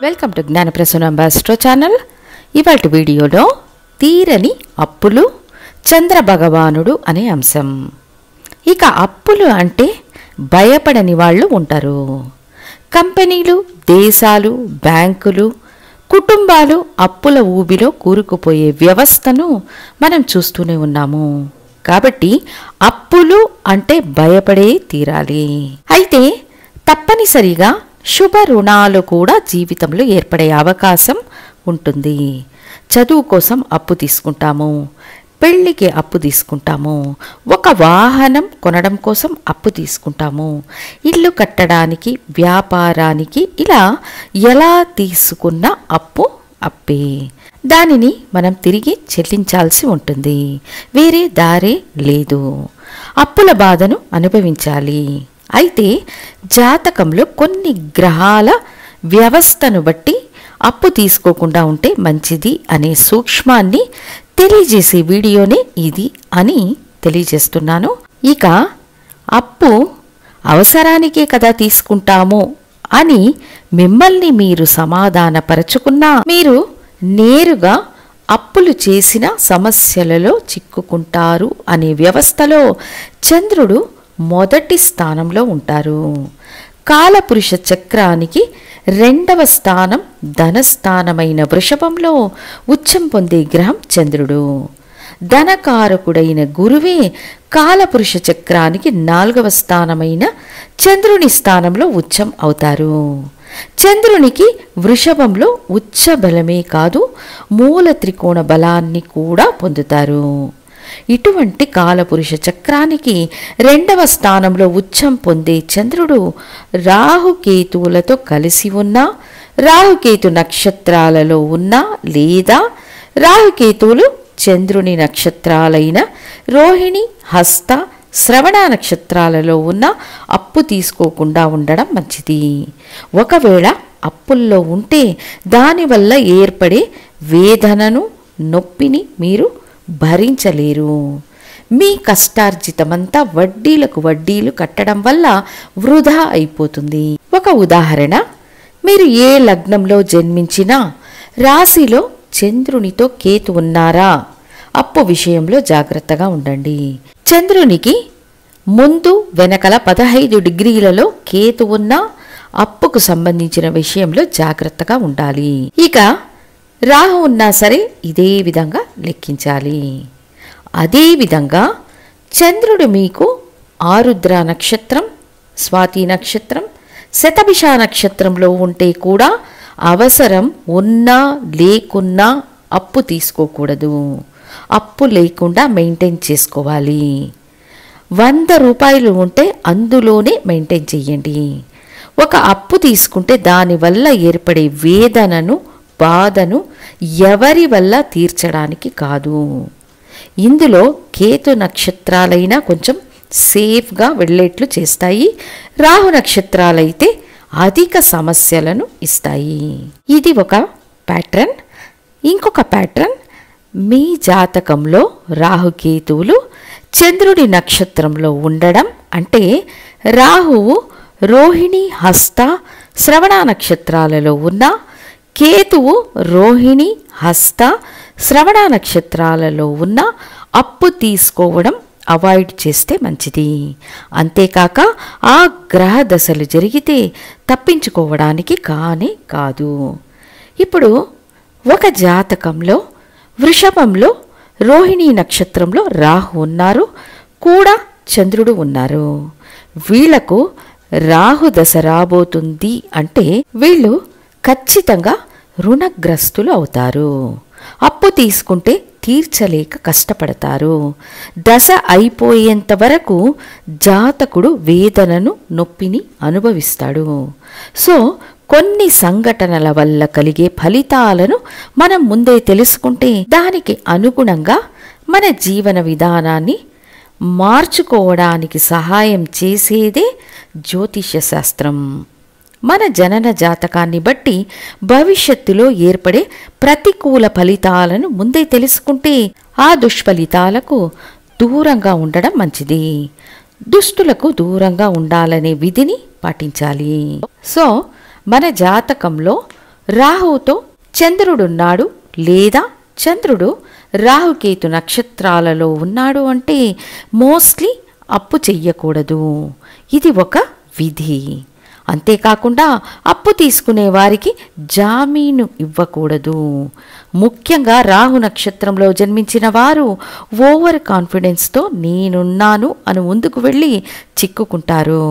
Welcome to Jnanaprasuna ambassador channel. ఇవాల్టి వీడియోలో తీరని అప్పులు చంద్ర భగవానుడు అనే అంశం. ఇక అప్పులు అంటే భయపడని వాళ్ళు ఉంటారు. కంపెనీలు, దేశాలు, బ్యాంకులు, కుటుంబాలు అప్పుల ఊబిలో కూరుకుపోయే వ్యవస్థను మనం చూస్తూనే ఉన్నాము. కాబట్టి అప్పులు అంటే భయపడే తీరాలి. అయితే తప్పనిసరిగా శుభ రుణాలు కూడా జీవితంలో ఏర్పడే అవకాశం ఉంటుంది. చదువు కోసం అప్పు తీసుకుంటాము, పెళ్ళికి అప్పు తీసుకుంటాము, ఒక వాహనం కొనడం కోసం అప్పు తీసుకుంటాము, ఇల్లు కట్టడానికి, వ్యాపారానికి, ఇలా ఎలా తీసుకున్న అప్పు అప్పే. దానిని మనం తిరిగి చెల్లించాల్సి ఉంటుంది. వేరే దారే లేదు. అప్పుల బాధను అనుభవించాలి. అయితే జాతకంలో కొన్ని గ్రహాల వ్యవస్థను బట్టి అప్పు తీసుకోకుండా ఉంటే మంచిది అనే సూక్ష్మాన్ని తెలియజేసే వీడియోనే ఇది అని తెలియజేస్తున్నాను. ఇక అప్పు అవసరానికే కదా తీసుకుంటాము అని మిమ్మల్ని మీరు సమాధానపరచుకున్నా మీరు నేరుగా అప్పులు చేసిన సమస్యలలో చిక్కుకుంటారు అనే వ్యవస్థలో చంద్రుడు మొదటి స్థానంలో ఉంటారు. కాలపురుష చక్రానికి రెండవ స్థానం ధనస్థానమైన వృషభంలో ఉచ్చం పొందే గ్రహం చంద్రుడు. ధనకారకుడైన గురువే కాలపురుష చక్రానికి నాలుగవ స్థానమైన చంద్రుని స్థానంలో ఉచ్చం అవుతారు. చంద్రునికి వృషభంలో ఉచ్చ బలమే కాదు, మూల త్రికోణ బలాన్ని కూడా పొందుతారు. ఇటువంటి కాలపురుష చక్రానికి రెండవ స్థానంలో ఉచ్చం పొందే చంద్రుడు రాహుకేతువులతో కలిసి ఉన్నా, రాహుకేతు నక్షత్రాలలో ఉన్నా, లేదా రాహుకేతువులు చంద్రుని నక్షత్రాలైన రోహిణి, హస్త, శ్రవణ నక్షత్రాలలో ఉన్న అప్పు తీసుకోకుండా ఉండడం మంచిది. ఒకవేళ అప్పుల్లో ఉంటే దానివల్ల ఏర్పడే వేదనను, నొప్పిని మీరు భరించలేరు. మీ కష్టార్జితమంతా వడ్డీలకు వడ్డీలు కట్టడం వల్ల వృధా అయిపోతుంది. ఒక ఉదాహరణ, మీరు ఏ లగ్నంలో జన్మించినా రాశిలో చంద్రునితో కేతు ఉన్నారా, అప్పు విషయంలో జాగ్రత్తగా ఉండండి. చంద్రునికి ముందు వెనకల 15 డిగ్రీలలో కేతు ఉన్నా అప్పుకు సంబంధించిన విషయంలో జాగ్రత్తగా ఉండాలి. ఇక రాహు ఉన్నా సరే ఇదే విధంగా లెక్కించాలి. అదేవిధంగా చంద్రుడు మీకు ఆరుద్ర నక్షత్రం, స్వాతి నక్షత్రం, శతభిష నక్షత్రంలో ఉంటే కూడా అవసరం ఉన్నా లేకున్నా అప్పు తీసుకోకూడదు. అప్పు లేకుండా మెయింటైన్ చేసుకోవాలి. 100 రూపాయలు ఉంటే అందులోనే మెయింటైన్ చెయ్యండి. ఒక అప్పు తీసుకుంటే దానివల్ల ఏర్పడే వేదనను, బాధను ఎవరి వల్ల తీర్చడానికి కాదు. ఇందులో కేతు నక్షత్రాలైనా కొంచెం సేఫ్గా వెళ్ళేట్లు చేస్తాయి. రాహు నక్షత్రాలైతే అధిక సమస్యలను ఇస్తాయి. ఇది ఒక ప్యాటర్న్. ఇంకొక ప్యాటర్న్, మీ జాతకంలో రాహుకేతువులు చంద్రుడి నక్షత్రంలో ఉండడం అంటే రాహువు రోహిణి, హస్త, శ్రవణ నక్షత్రాలలో ఉన్న, కేతువు రోహిణి, హస్త, శ్రవణ నక్షత్రాలలో ఉన్న అప్పు తీసుకోవడం అవాయిడ్ చేస్తే మంచిది. అంతేకాక ఆ గ్రహ దశలు జరిగితే తప్పించుకోవడానికి కానే కాదు. ఇప్పుడు ఒక జాతకంలో వృషభంలో రోహిణి నక్షత్రంలో రాహు ఉన్నారు, కూడా చంద్రుడు ఉన్నారు. వీళ్లకు రాహు దశ రాబోతుంది అంటే వీళ్ళు ఖచ్చితంగా రుణగ్రస్తులు అవుతారు. అప్పు తీసుకుంటే తీర్చలేక కష్టపడతారు. దశ అయిపోయేంత వరకు జాతకుడు వేదనను, నొప్పిని అనుభవిస్తాడు. సో కొన్ని సంఘటనల వల్ల కలిగే ఫలితాలను మనం ముందే తెలుసుకుంటే దానికి అనుగుణంగా మన జీవన విధానాన్ని మార్చుకోవడానికి సహాయం చేసేదే జ్యోతిష్య శాస్త్రం. మన జనన జాతకాన్ని బట్టి భవిష్యత్తులో ఏర్పడే ప్రతికూల ఫలితాలను ముందే తెలుసుకుంటే ఆ దుష్ఫలితాలకు దూరంగా ఉండడం మంచిది. దుష్టులకు దూరంగా ఉండాలనే విధిని పాటించాలి. సో మన జాతకంలో రాహువుతో చంద్రుడున్నాడు లేదా చంద్రుడు రాహుకేతు నక్షత్రాలలో ఉన్నాడు అంటే మోస్ట్లీ అప్పు చెయ్యకూడదు. ఇది ఒక విధి. అంతేకాకుండా అప్పు తీసుకునే వారికి జామీను ఇవ్వకూడదు. ముఖ్యంగా రాహు నక్షత్రంలో జన్మించిన వారు ఓవర్ కాన్ఫిడెన్స్తో నేనున్నాను అని ముందుకు వెళ్ళి చిక్కుకుంటారు.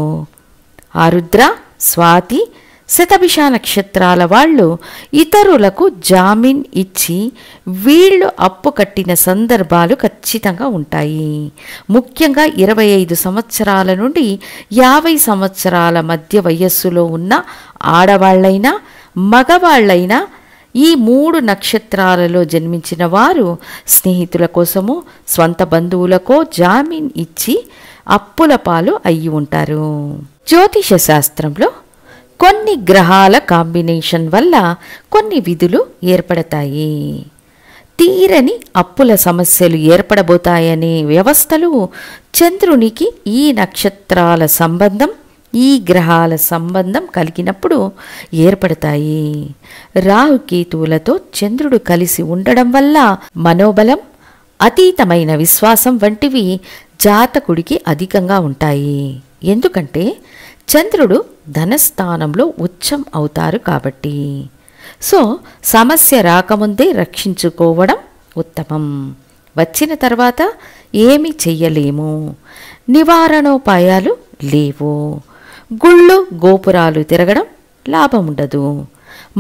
ఆరుద్ర, స్వాతి, శతభిష నక్షత్రాల వాళ్ళు ఇతరులకు జామీన్ ఇచ్చి వీళ్ళు అప్పు కట్టిన సందర్భాలు ఖచ్చితంగా ఉంటాయి. ముఖ్యంగా 25 సంవత్సరాల నుండి 50 సంవత్సరాల మధ్య వయస్సులో ఉన్న ఆడవాళ్లైనా మగవాళ్లైనా ఈ 3 నక్షత్రాలలో జన్మించిన వారు స్నేహితుల కోసమో స్వంత బంధువులకో జామీన్ ఇచ్చి అప్పుల పాలు అయ్యి ఉంటారు. జ్యోతిష శాస్త్రంలో కొన్ని గ్రహాల కాంబినేషన్ వల్ల కొన్ని విధులు ఏర్పడతాయి. తీరని అప్పుల సమస్యలు ఏర్పడబోతాయనే వ్యవస్థలు చంద్రునికి ఈ నక్షత్రాల సంబంధం, ఈ గ్రహాల సంబంధం కలిగినప్పుడు ఏర్పడతాయి. రాహుకేతువులతో చంద్రుడు కలిసి ఉండడం వల్ల మనోబలం, అతీతమైన విశ్వాసం వంటివి జాతకుడికి అధికంగా ఉంటాయి. ఎందుకంటే చంద్రుడు ధనస్థానంలో ఉచ్చం అవుతారు కాబట్టి. సో సమస్య రాకముందే రక్షించుకోవడం ఉత్తమం. వచ్చిన తర్వాత ఏమీ చెయ్యలేము, నివారణోపాయాలు లేవు, గుళ్ళు గోపురాలు తిరగడం లాభం ఉండదు.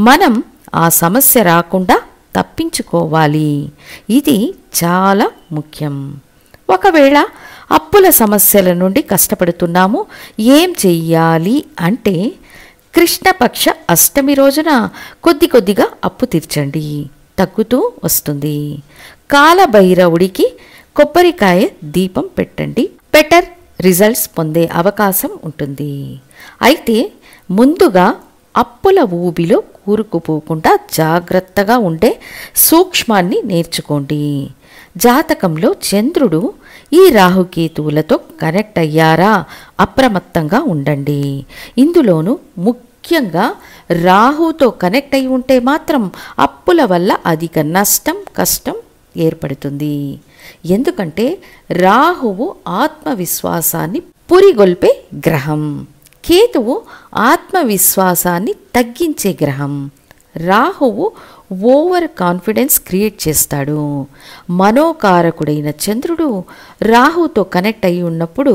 మనం ఆ సమస్య రాకుండా తప్పించుకోవాలి. ఇది చాలా ముఖ్యం. ఒకవేళ అప్పుల సమస్యల నుండి కష్టపడుతున్నాము, ఏం చెయ్యాలి అంటే కృష్ణపక్ష అష్టమి రోజున కొద్ది కొద్దిగా అప్పు తీర్చండి, తగ్గుతూ వస్తుంది. కాలభైరవుడికి కొబ్బరికాయ దీపం పెట్టండి, బెటర్ రిజల్ట్స్ పొందే అవకాశం ఉంటుంది. అయితే ముందుగా అప్పుల ఊబిలో కూరుకుపోకుండా జాగ్రత్తగా ఉండే సూక్ష్మాన్ని నేర్చుకోండి. జాతకంలో చంద్రుడు ఈ రాహుకేతువులతో కనెక్ట్ అయ్యారా అప్రమత్తంగా ఉండండి. ఇందులోనూ ముఖ్యంగా రాహుతో కనెక్ట్ అయి ఉంటే మాత్రం అప్పుల వల్ల అధిక నష్టం, కష్టం ఏర్పడుతుంది. ఎందుకంటే రాహువు ఆత్మవిశ్వాసాన్ని పురిగొల్పే గ్రహం, కేతువు ఆత్మవిశ్వాసాన్ని తగ్గించే గ్రహం. రాహువు ఓవర్ కాన్ఫిడెన్స్ క్రియేట్ చేస్తాడు. మనోకారకుడైన చంద్రుడు రాహుతో కనెక్ట్ అయి ఉన్నప్పుడు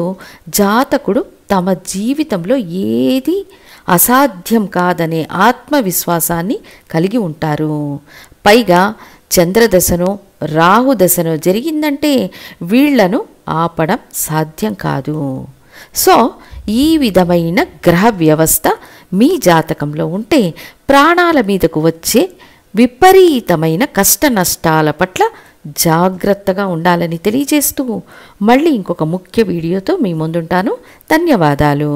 జాతకుడు తమ జీవితంలో ఏది అసాధ్యం కాదనే ఆత్మవిశ్వాసాన్ని కలిగి ఉంటారు. పైగా చంద్రదశనో రాహుదశనో జరిగిందంటే వీళ్లను ఆపడం సాధ్యం కాదు. సో ఈ విధమైన గ్రహ వ్యవస్థ మీ జాతకంలో ఉంటే ప్రాణాల మీదకు వచ్చే విపరీతమైన కష్ట నష్టాల పట్ల జాగ్రత్తగా ఉండాలని తెలియజేస్తూ మళ్ళీ ఇంకొక ముఖ్య వీడియోతో మీ ముందుంటాను. ధన్యవాదాలు.